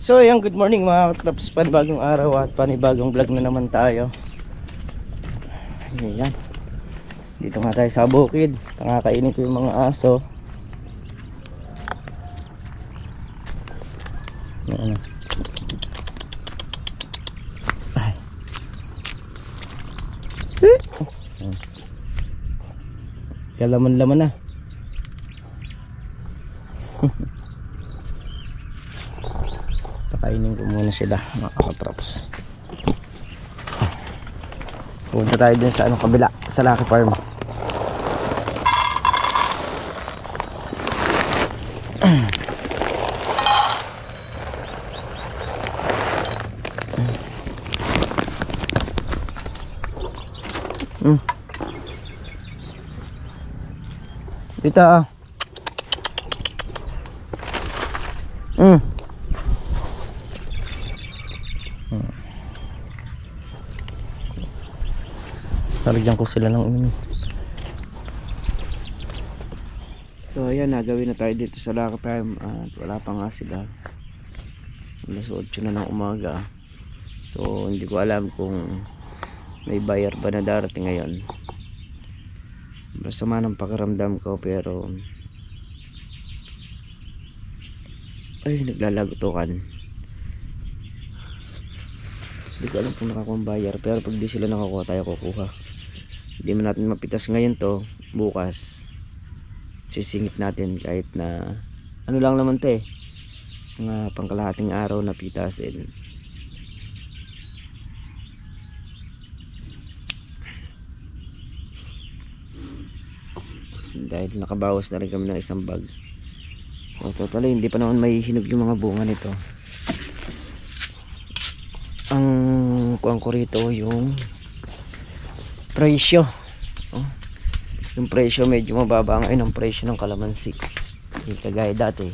So ayan, good morning mga katraps, panibagong araw at panibagong vlog na naman tayo. Ayan, dito nga tayo sa bukid, nakakainin ko yung mga aso. Ayan. Ay. Kalaman-laman na. Pakainin ko muna sila mga katraps. Punta tayo dun sa kabila, sa Lucky Farm. Dito Talagyan ko sila ng umin. So ayan, nagawin na tayo dito sa Lucky Farm at wala pa nga sila. Alas 8 na ng umaga. So hindi ko alam kung may buyer ba na darating ngayon. Masama ng pakiramdam ko, pero ay, naglalagutukan. Hindi ko alam kung nakakuha ang buyer, pero pag di sila nakakuha, tayo kukuha. Hindi man natin mapitas ngayon to, bukas sisingit natin kahit na ano lang naman to mga pangkalahating araw na pitasin. Dahil nakabawas na rin kami ng isang bag. So totally hindi pa naman may hinog yung mga bunga nito. Ang kuwang ko rito yung presyo. Yung presyo medyo mababa ngayon ang presyo ng kalamansi. Hindi kagaya dati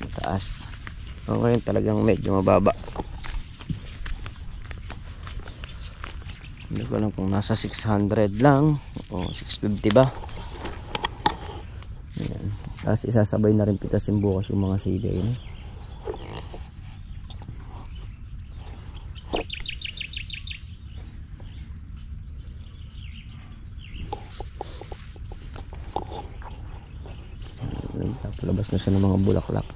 mataas. Ngayon talagang medyo mababa. Hindi ko alam kung nasa 600 lang o 650 ba. Ayan. Tapos isasabay na rin pitasin bukas yung mga sili, no? Labas na siya ng mga bulaklak.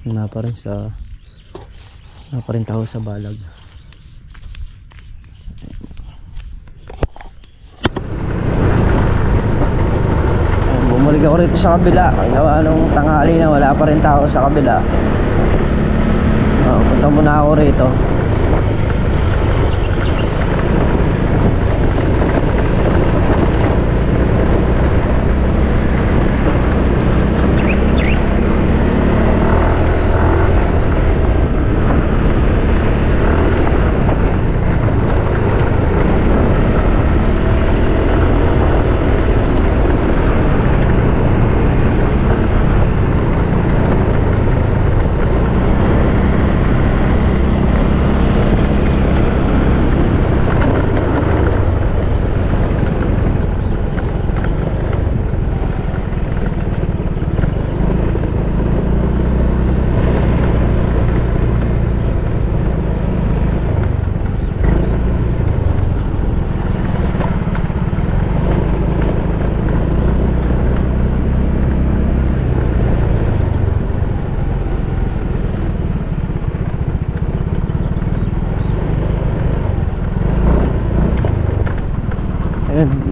Naparin tao sa balag. Bumalik ako rito sa kabila. Kaya anong tanghali na wala pa rin tao sa kabila. Punta muna ako rito.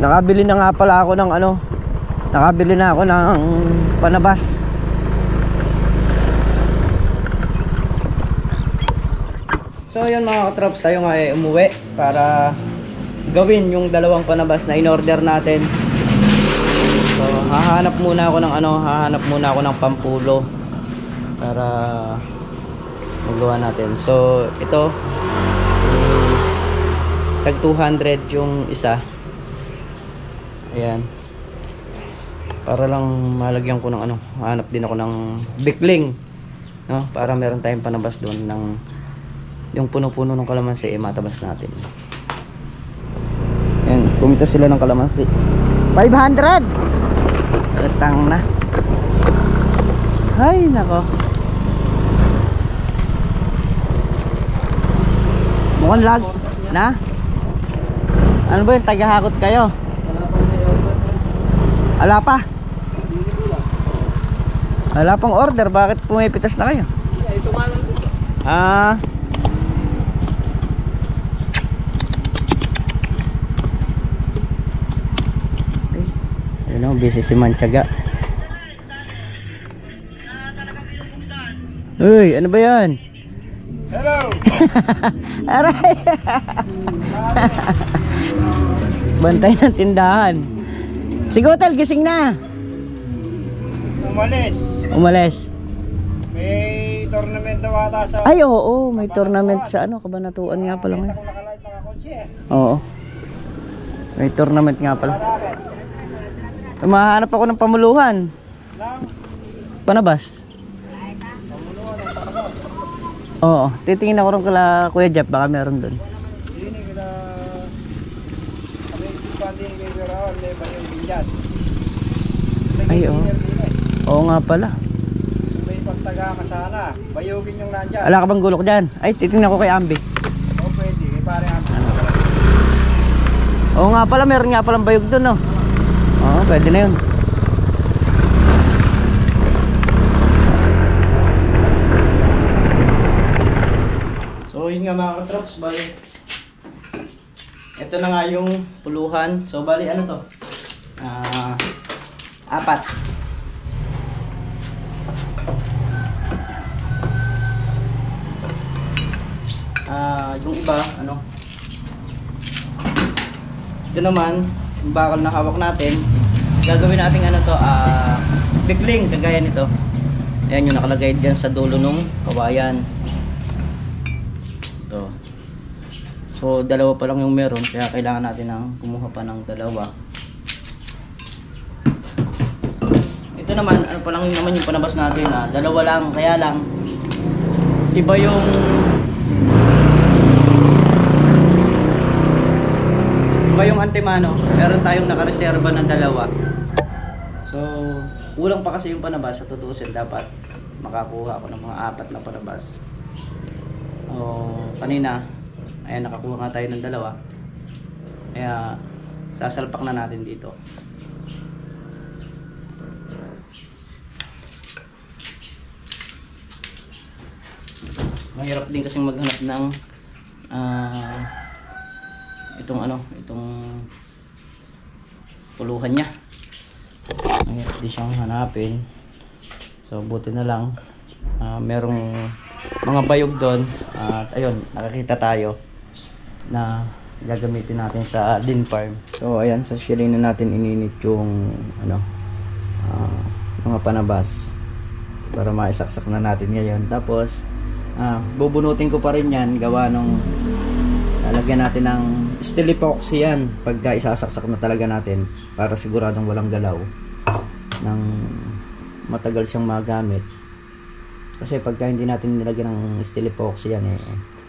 Nakabili na nga pala ako ng nakabili na ako ng panabas. So yun mga katrops, tayo nga umuwi para gawin yung dalawang panabas na in-order natin. So hahanap muna ako ng pampulo para magawa natin. So ito is tag 200 yung isa. Ayan. Para lang malagyan ko ng hanap din ako ng bikling, no? Para meron tayong panabas doon ng yung puno-puno ng kalamansi matabas natin. Ayan. Kumita sila ng kalamansi. 500! Utang na. Ay, nako. Mukhang lag. Na? Ano ba yun? Tagahakot kayo? Wala pa? Wala pang order. Bakit pumipitas na kayo? Ah. Ayun o, busy si Mantiaga. Uy, ano ba yan? Hello! Aray! Bantay ng tindahan. Si Gotel, gising na. Umalis. May tournament daw ata sa... Ay, oo, may tournament sa ano, Kabanatuan nga pala ngayon. Nakalight mga kotse. Oo. May tournament nga pala. Mahanap ako ng pamuluhan. Panabas. Oo, titingin ako rin kala Kuya Jeff, baka meron doon. Hindi kita... Kami pandi ni Kuya Raul, may bayong binyan. Ay, oo. Oo nga pala. May pagtaga ka sana. Bayogin yung nandyan. Wala ka bang gulok dyan? Ay, titingnan ko kay Ambi. Oo, pwede. Kay pare Ambi. Oo nga pala, meron nga palang bayog doon, no? Oo, pwede na yun. So, yun nga mga katrops, bali. Ito na nga yung puluhan. So, bali, ano to? 4. Yung iba, ano? Ito naman, yung bakal na hawak natin, gagawin natin ano to, bigling, kagaya nito. Ayan yung nakalagay dyan sa dulo nung kawayan. Ito. So, dalawa pa lang yung meron, kaya kailangan natin ng kumuha pa ng dalawa. Ito naman, ano pa lang yung naman yung panabas natin, dalawa lang, kaya lang iba yung antimano, meron tayong nakareserba ng dalawa. So, kulang pa kasi yung panabas. Sa tutusin, dapat makakuha ako ng mga 4 na panabas. Kanina, ayan, nakakuha nga tayo ng dalawa. Kaya, sasalpak na natin dito. Mahirap din kasing maghanap ng itong puluhan niya. Mahirap din siyang hanapin. So buti na lang merong mga bayog doon, at ayun, nakakita tayo na gagamitin natin sa din farm. So ayan, sa shilling na natin ininit yung mga panabas para maisaksak na natin ngayon. Tapos bubunutin ko pa rin yan, gawa nung lalagyan natin ng steel epoxy yan pagka isasaksak na talaga natin, para siguradong walang galaw nang matagal siyang magamit. Kasi pagka hindi natin nilagyan ng steel epoxy yan,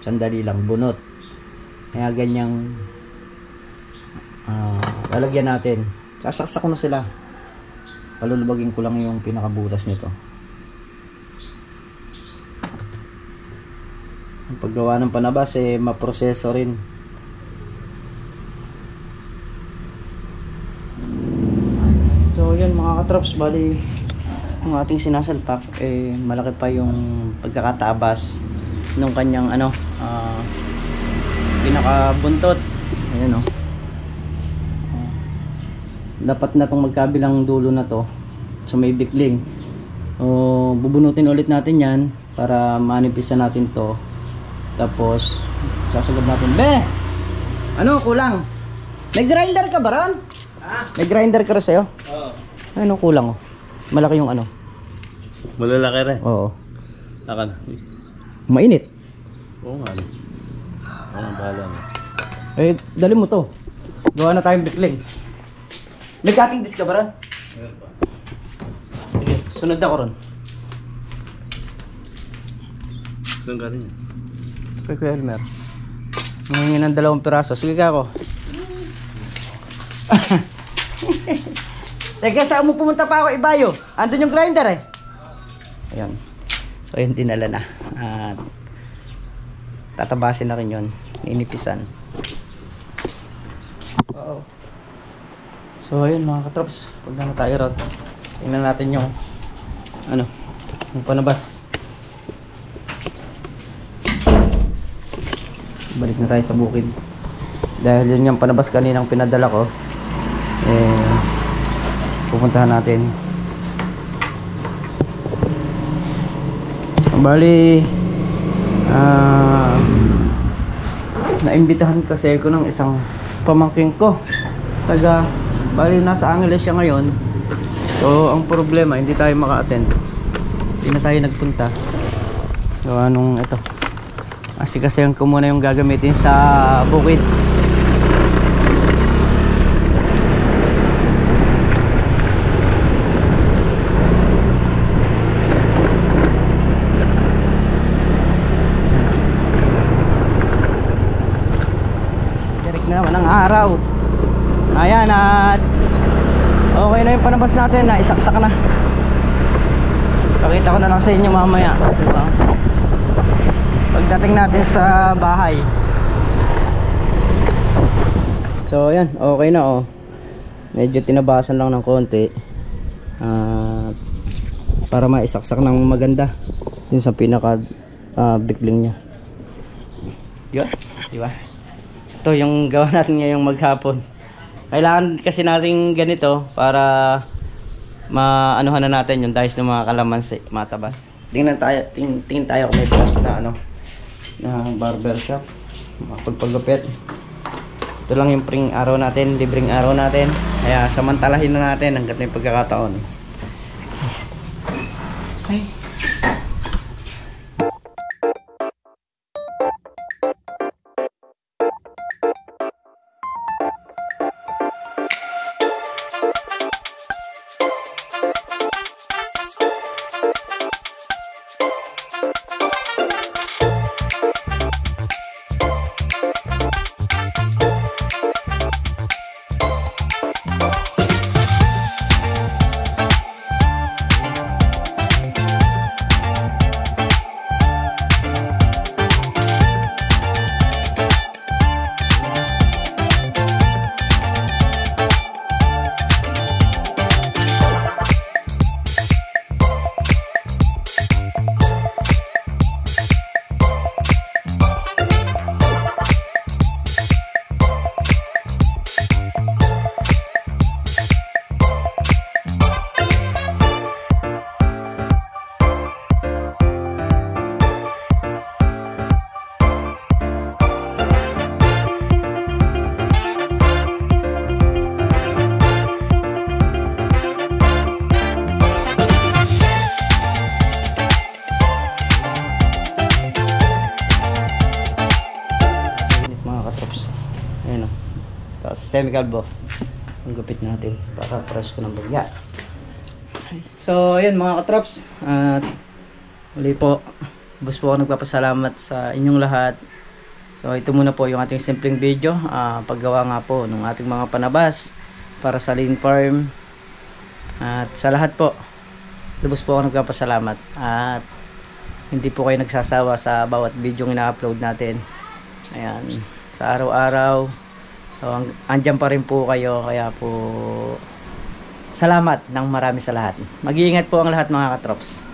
sandali lang bunot. Kaya ganyang lalagyan natin. Sasaksak ko na sila, palulubagin ko lang yung pinakabutas nito. Ang paggawa ng panabas maproseso rin. So yun mga katrops, bali ang ating sinasalpak malaki pa yung pagkakatabas nung kanyang pinakabuntot. Ayan dapat na tong magkabilang dulo na to, so may bikling. Bubunutin ulit natin yan para manipisa natin to. Tapos sasagad natin. Be! Ano kulang? May grinder ka ba ron? May grinder ka rin sa'yo? Oo. Ano kulang? Malaki yung ano? Malalaki rin? Oo. Akan. Mainit? Oo nga. Anong bahala na? Dali mo to. Gawa na tayong bikling. May cutting disc ka ba ron? Meron pa. Sige, sunod ako ron. Saan galing yan? Kay Kuya Elmer. Humingi ng 2 piraso. Sige ka ako. Teka, saan mo pumunta pa ako, Ibayo? Andun yung grinder eh. Ayun. So, ayun, dinala na. At tatabasin na rin yun. Inipisan. Oo. So, ayun mga katrops. Punta na tayo ron. Tingnan natin yung yung panabas. Balik na tayo sa bukid. Dahil yun yung panabas kaninang pinadala ko. Pupuntahan natin. Bali naimbitahan kasi ako ng isang pamangking ko. Bali nasa Angeles siya ngayon. So ang problema, hindi tayo maka-attend. Hindi na tayo nagpunta. So anong ito, kasi ko muna yung gagamitin sa bukid. Tirik na naman ang araw. Ayan, at okay na yung panabas natin, na isaksak na. Pakita ko na lang sa inyo mamaya, diba? Pagdating natin sa bahay. So ayan, okay na oh. Medyo tinabasan lang ng konti para maisaksak ng maganda yun sa pinaka bikling nya. Yun, diba? Ito yung gawa natin ngayong maghapon. Kailangan kasi natin ganito para maanuhan na natin yung dahil ng mga kalamansi matabas. Tingnan tayo kung may bukas na na barber shop, makapagpagupit. Ito lang yung pring araw natin, libreng araw natin. Kaya samantalahin na natin hanggat may pagkakataon. Okay. Semi-calvo ang gupit natin para press ko ng bagya. So ayun mga katrops, at muli po bus po ako nagpapasalamat sa inyong lahat. So ito muna po yung ating simpleng video, paggawa nga po ng ating mga panabas para sa Lean Farm. At sa lahat po, lubos po ako nagpapasalamat at hindi po kayo nagsasawa sa bawat video yung ina-upload natin. Ayan, sa araw-araw. So, andyan pa rin po kayo, kaya po salamat ng marami sa lahat. Mag-iingat po ang lahat mga katrops.